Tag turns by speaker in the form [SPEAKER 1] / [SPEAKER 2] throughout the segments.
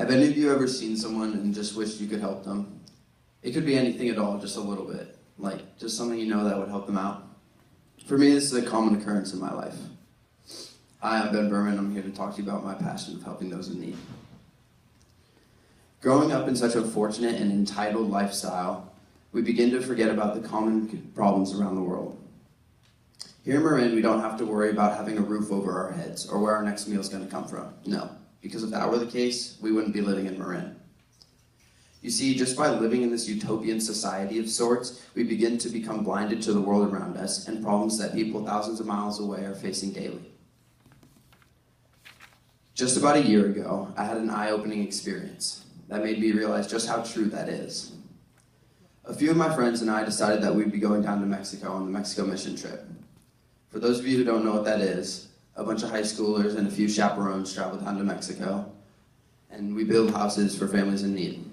[SPEAKER 1] Have any of you ever seen someone and just wished you could help them? It could be anything at all, just a little bit. Like, just something you know that would help them out. For me, this is a common occurrence in my life. Hi, I'm Ben Berman. I'm here to talk to you about my passion of helping those in need. Growing up in such a fortunate and entitled lifestyle, we begin to forget about the common problems around the world. Here in Marin, we don't have to worry about having a roof over our heads or where our next meal is going to come from. No, because if that were the case, we wouldn't be living in Marin. You see, just by living in this utopian society of sorts, we begin to become blinded to the world around us and problems that people thousands of miles away are facing daily. Just about a year ago, I had an eye-opening experience that made me realize just how true that is. A few of my friends and I decided that we'd be going down to Mexico on the Mexico mission trip. For those of you who don't know what that is, a bunch of high schoolers and a few chaperones travel down to Mexico, and we build houses for families in need.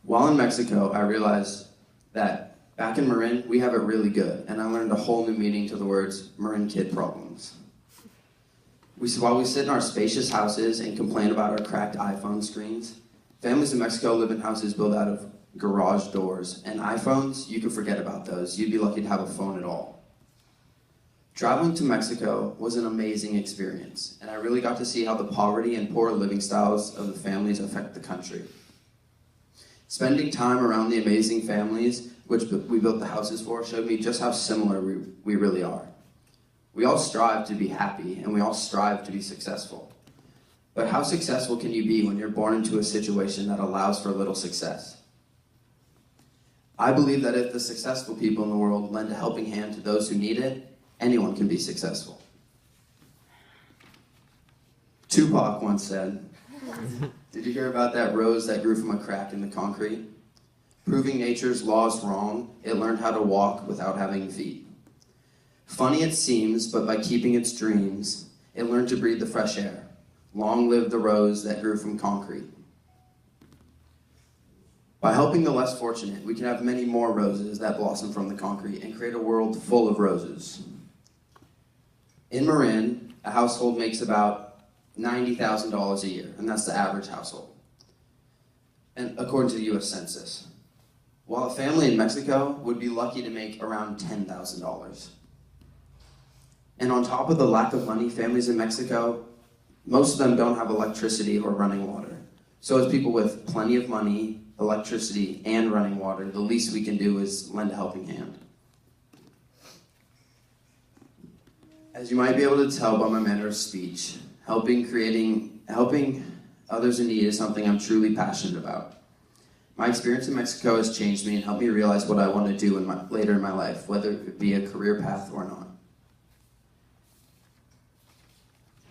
[SPEAKER 1] While in Mexico, I realized that back in Marin, we have it really good, and I learned a whole new meaning to the words Marin kid problems. While we sit in our spacious houses and complain about our cracked iPhone screens, families in Mexico live in houses built out of garage doors, and iPhones, you can forget about those. You'd be lucky to have a phone at all. Traveling to Mexico was an amazing experience, and I really got to see how the poverty and poor living styles of the families affect the country. Spending time around the amazing families which we built the houses for showed me just how similar we really are. We all strive to be happy, and we all strive to be successful. But how successful can you be when you're born into a situation that allows for little success? I believe that if the successful people in the world lend a helping hand to those who need it, anyone can be successful. Tupac once said, "Did you hear about that rose that grew from a crack in the concrete? Proving nature's laws wrong, it learned how to walk without having feet. Funny it seems, but by keeping its dreams, it learned to breathe the fresh air. Long live the rose that grew from concrete." By helping the less fortunate, we can have many more roses that blossom from the concrete and create a world full of roses. In Marin, a household makes about $90,000 a year, and that's the average household, and according to the U.S. Census. While a family in Mexico would be lucky to make around $10,000. And on top of the lack of money, families in Mexico, most of them don't have electricity or running water. So as people with plenty of money, electricity, and running water, the least we can do is lend a helping hand. As you might be able to tell by my manner of speech, helping others in need is something I'm truly passionate about. My experience in Mexico has changed me and helped me realize what I want to do later in my life, whether it be a career path or not.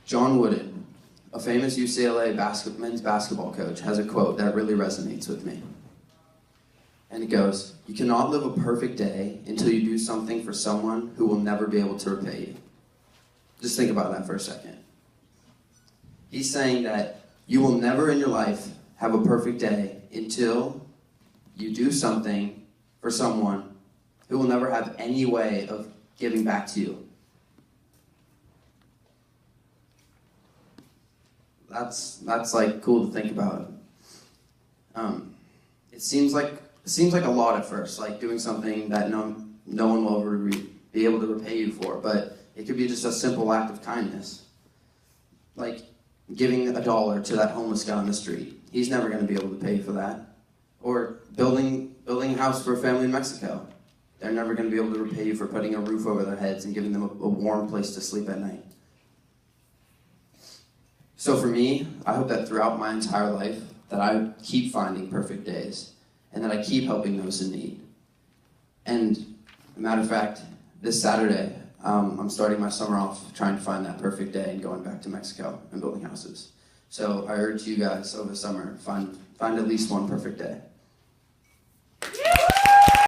[SPEAKER 1] John Wooden, a famous UCLA men's basketball coach, has a quote that really resonates with me. And it goes, "You cannot live a perfect day until you do something for someone who will never be able to repay you." Just think about that for a second. He's saying that you will never in your life have a perfect day until you do something for someone who will never have any way of giving back to you. That's like cool to think about. It seems like a lot at first, like doing something that no one will ever be able to repay you for, but it could be just a simple act of kindness. Like giving $1 to that homeless guy on the street. He's never going to be able to pay you for that. Or building a house for a family in Mexico. They're never going to be able to repay you for putting a roof over their heads and giving them a warm place to sleep at night. So for me, I hope that throughout my entire life, that I keep finding perfect days, and that I keep helping those in need. And, as a matter of fact, this Saturday, I'm starting my summer off trying to find that perfect day and going back to Mexico and building houses. So I urge you guys over the summer, find at least one perfect day.